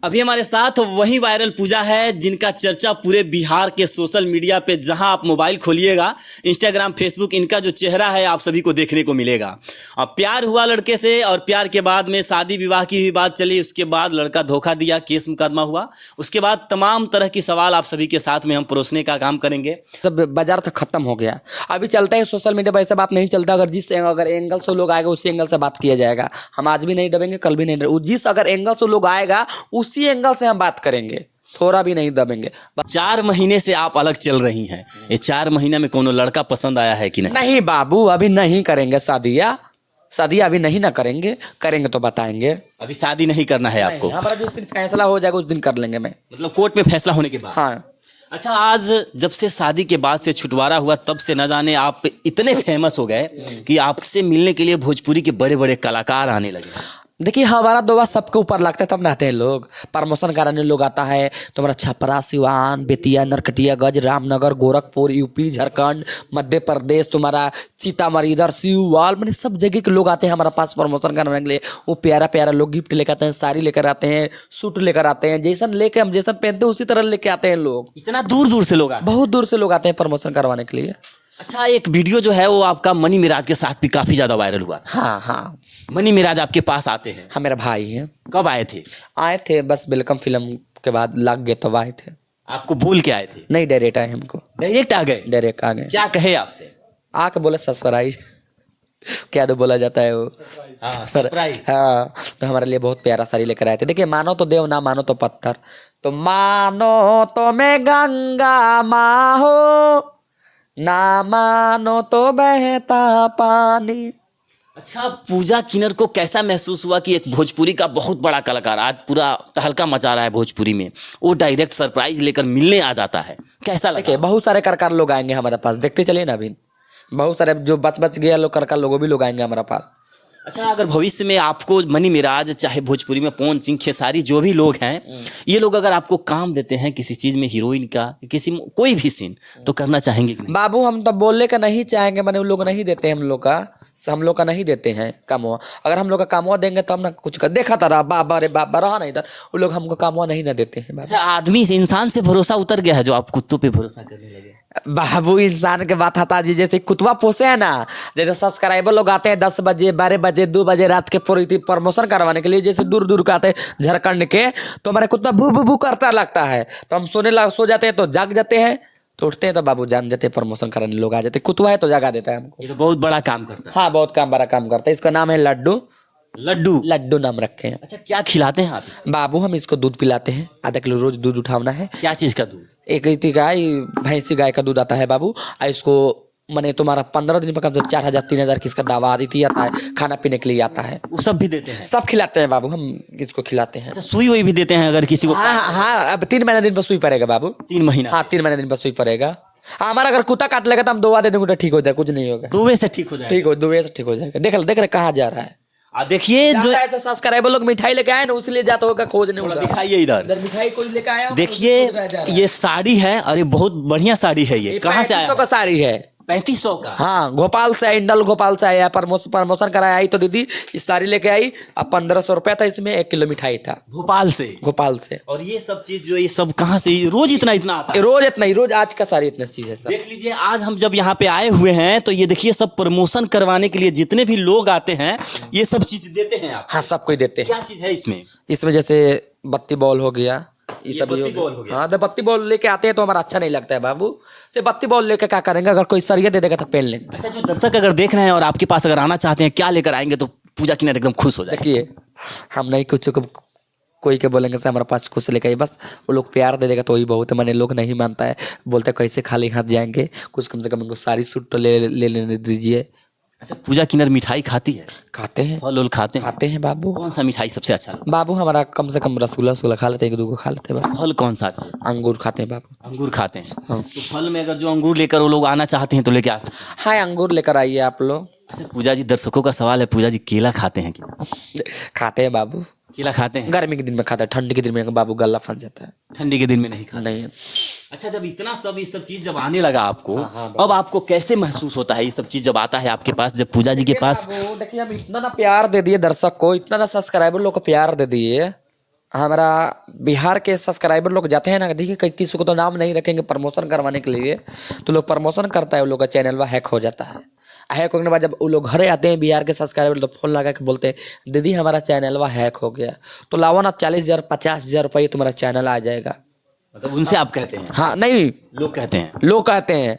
अभी हमारे साथ वही वायरल पूजा है जिनका चर्चा पूरे बिहार के सोशल मीडिया पे, जहां आप मोबाइल खोलिएगा, इंस्टाग्राम, फेसबुक, इनका जो चेहरा है आप सभी को देखने को मिलेगा। अब प्यार हुआ लड़के से और प्यार के बाद में शादी विवाह की भी बात चली, उसके बाद लड़का धोखा दिया, केस मुकदमा हुआ, उसके बाद तमाम तरह की सवाल आप सभी के साथ में हम परोसने का काम करेंगे। तब बाजार तो खत्म हो गया, अभी चलता है सोशल मीडिया पर ऐसा बात नहीं चलता। अगर एंगल से लोग आएगा उसी एंगल से बात किया जाएगा। हम आज भी नहीं दबेंगे, कल भी नहीं दबेंगे। जिस अगर एंगल से लोग आएगा उसी एंगल से हम बात करेंगे, थोड़ा भी नहीं दबेंगे। 4 महीने से आप अलग चल रही हैं, ये 4 महीने में कोनो लड़का पसंद आया है कि नहीं? नहीं बाबू, अभी नहीं करेंगे शादी अभी नहीं ना करेंगे, करेंगे तो बताएंगे। अभी शादी नहीं करना है आपको? हमारा जिस दिन फैसला हो जाएगा उस दिन कर लेंगे। मैं मतलब कोर्ट में फैसला होने के बाद? हाँ। अच्छा, आज जब से शादी के बाद से छुटवारा हुआ तब से न जाने आप इतने फेमस हो गए कि आपसे मिलने के लिए भोजपुरी के बड़े बड़े कलाकार आने लगे। देखिए, हमारा दुआ सबके ऊपर लगता है तब ना आते हैं लोग। प्रमोशन कराने लोग आता है। तुम्हारा छपरा, सिवान, बेतिया, नरकटियागंज, रामनगर, गोरखपुर, यूपी, झारखंड, मध्य प्रदेश, तुम्हारा सीतामढ़ी, इधर सीवाल, मैंने सब जगह के लोग आते हैं हमारे पास प्रमोशन कराने के लिए। वो प्यारा प्यारा लोग गिफ्ट लेकर आते हैं, साड़ी लेकर आते हैं, सूट लेकर आते हैं, जैसा लेके हम जैसा पहनते हैं उसी तरह लेके आते हैं लोग। इतना दूर दूर से लोग आते हैं? बहुत दूर से लोग आते हैं प्रमोशन करवाने के लिए। अच्छा, एक वीडियो जो है वो आपका मनी मिराज के साथ भी काफी ज्यादा वायरल हुआ। हाँ हाँ, मनी मिराज आपके पास आते हैं? हाँ, मेरा भाई है। कब आए थे? आए थे बस वेलकम फिल्म के बाद लग गए तो आए थे। आपको बोल के आए थे? नहीं, डायरेक्ट आए हमको। डायरेक्ट आ गए? डायरेक्ट आ गए। क्या कहे आपसे? आके बोले सरप्राइज क्या तो बोला जाता है वो, सरप्राइज। हाँ, तो हमारे लिए बहुत प्यारा साड़ी लेकर आए थे। देखिए, मानो तो देव, ना मानो तो पत्थर। तो मानो तो मैं गंगा माँ हो, ना मानो तो बहता पानी। अच्छा, पूजा किन्नर को कैसा महसूस हुआ कि एक भोजपुरी का बहुत बड़ा कलाकार आज पूरा तहलका मचा रहा है भोजपुरी में, वो डायरेक्ट सरप्राइज लेकर मिलने आ जाता है? कैसा लगा? बहुत सारे कलाकार लोग आएंगे हमारे पास, देखते चलिए ना। अभी बहुत सारे जो बच गया लोग कलाकार लोग, वो भी लोग आएंगे हमारे पास। अच्छा, अगर भविष्य में आपको मनी मिराज, चाहे भोजपुरी में पवन सिंह, खेसारी, जो भी लोग हैं, ये लोग अगर आपको काम देते हैं किसी चीज में, हीरोइन का, किसी कोई भी सीन, तो करना चाहेंगे कि नहीं? बाबू, हम तो बोलने का नहीं चाहेंगे, मैंने उन लोग नहीं देते हैं हम लोग का नहीं देते हैं कामवा। अगर हम लोग का कामवा देंगे तो हम ना कुछ कर देखा था बाबा रे बाबा रहा नहीं इधर, वो लोग हमको कामवा नहीं ना देते हैं। अच्छा, आदमी से, इंसान से भरोसा उतर गया है जो आप कुत्तों पे भरोसा करने लगे? बाबू, इंसान के बात हटा जी, जैसे कुतवा पोसे है ना, जैसे सब्सक्राइबर लोग आते हैं 10 बजे, 12 बजे, 2 बजे रात के प्रमोशन करवाने के लिए, जैसे दूर दूर के आते हैं झारखंड के, तो हमारे कुत्ता भू भू भू करता लगता है, तो हम सो जाते हैं, तो जाग जाते हैं, तो उठते हैं तो बाबू जान जाते हैं प्रमोशन कराने लोग आ जाते हैं। कुतवा है तो जगा देता है हमको। ये तो बहुत बड़ा काम करता है। हाँ, बहुत बड़ा काम करता है। इसका नाम है लड्डू। लड्डू नाम रखे हैं। अच्छा, क्या खिलाते हैं आप? बाबू, हम इसको दूध पिलाते हैं, आधा किलो रोज दूध उठाना है। क्या चीज का दूध? एक भैंसी गाय का दूध आता है बाबू। और इसको मैंने तुम्हारा 15 दिन पर कम से 4,000 3,000 की इसका दवा आती आता है, खाना पीने के लिए आता है। वो सब भी देते हैं? सब खिलाते हैं बाबू, हम इसको खिलाते हैं। अच्छा, सुई वही भी देते हैं अगर किसी को? हाँ हाँ, अब 3 महीने दिन पर सुई पड़ेगा बाबू। 3 महीना? हाँ, 3 महीने दिन पर सुई पड़ेगा। हमारा अगर कुत्ता काट लेगा तो हम दवा दे देंगे, ठीक हो जाएगा, कुछ नहीं होगा। दुबे से ठीक हो जाएगा? ठीक हो, दुबे से ठीक हो जाएगा। देख रहे कहाँ जा रहा है। देखिए, जो ऐसा सब्सक्राइबर लोग मिठाई लेके आए ना, उसलिए जाता होगा खोजने। दिखाइए इधर मिठाई कोई लेके आया। देखिए, ये साड़ी है, अरे बहुत बढ़िया साड़ी है। ये कहाँ से आया? 3500 का साड़ी है। 3500 का? हाँ, भोपाल से, इंडल भोपाल से आया। प्रमोशन कराया आई तो दीदी इस साड़ी लेके आई। अब 1500 रुपया था, इसमें 1 किलो मिठाई था। भोपाल से? और ये सब चीज जो, ये सब कहाँ से? रोज इतना आता है? रोज इतना ही, रोज आज का साड़ी इतना चीज है। देख लीजिए, आज हम जब यहाँ पे आए हुए हैं तो ये देखिए, सब प्रमोशन करवाने के लिए जितने भी लोग आते हैं ये सब चीज देते हैं आप? हाँ, सब कोई देते हैं। क्या चीज है इसमें? इसमें जैसे बत्ती बॉल हो गया, ये सब बत्ती बॉल हो गया। हाँ, तो बत्ती बॉल लेके आते हैं तो हमारा अच्छा नहीं लगता है बाबू। से बत्ती बॉल लेके क्या करेंगे? अगर कोई सरिया दे देगा तो पहन लेंगे। अच्छा, जो दर्शक अगर देख रहे हैं और आपके पास अगर आना चाहते हैं, क्या लेकर आएंगे तो पूजा किन्नर एकदम खुश हो जाए? देखिए, हम नहीं कुछ कोई के बोलेंगे से हमारे पास खुश लेकर, बस वो लोग प्यार दे देगा तो वही बहुत है। मैंने लोग नहीं मानता है, बोलते कैसे खाली हाथ जाएंगे, कुछ कम से कम उनको सारी सूट तो ले लेने दीजिए। अच्छा, पूजा किन्नर मिठाई खाती है? खाते हैं। फल खाते हैं बाबू। कौन सा मिठाई सबसे अच्छा लगता है? बाबू, हमारा कम से कम रसगुल्ला खा लेते हैं, 1-2 खा लेते हैं। फल कौन सा अच्छा? अंगूर खाते हैं बाबू। अंगूर खाते हैं? हाँ। तो फल में अगर जो अंगूर लेकर वो लोग आना चाहते हैं तो लेके आ सकते हैं? हाँ, अंगूर लेकर आइए आप लोग। अच्छा पूजा जी, दर्शकों का सवाल है, पूजा जी केला खाते हैं क्या? खाते हैं बाबू। केला खाते हैं? गर्मी के दिन में खाता है, ठंडी के दिन में बाबू गला फंस जाता है। ठंडी के दिन में नहीं खाता? नहीं। अच्छा, जब इतना सब ये सब चीज जब आने लगा आपको, अब आपको कैसे महसूस होता है ये सब चीज जब आता है आपके पास, जब पूजा जी के पास? देखिए, हम इतना ना प्यार दे दिए दर्शक को, इतना ना सब्सक्राइबर लोग को प्यार दे दिए, हमारा बिहार के सब्सक्राइबर लोग जाते हैं ना, देखिए किसी को तो नाम नहीं रखेंगे प्रमोशन करवाने के लिए, तो लोग प्रमोशन करता है, वो लोग का चैनल वह हैक हो जाता है। हैक होने के बाद जब वो लोग घरे आते हैं बिहार के सब्सक्राइबर, तो फोन लगा के बोलते हैं दीदी हमारा चैनल वह हैक हो गया, तो लाओ ना 40,000 50,000 रुपये तुम्हारा चैनल आ जाएगा। मतलब उनसे आप कहते हैं? हाँ नहीं, लोग कहते हैं। लोग कहते हैं,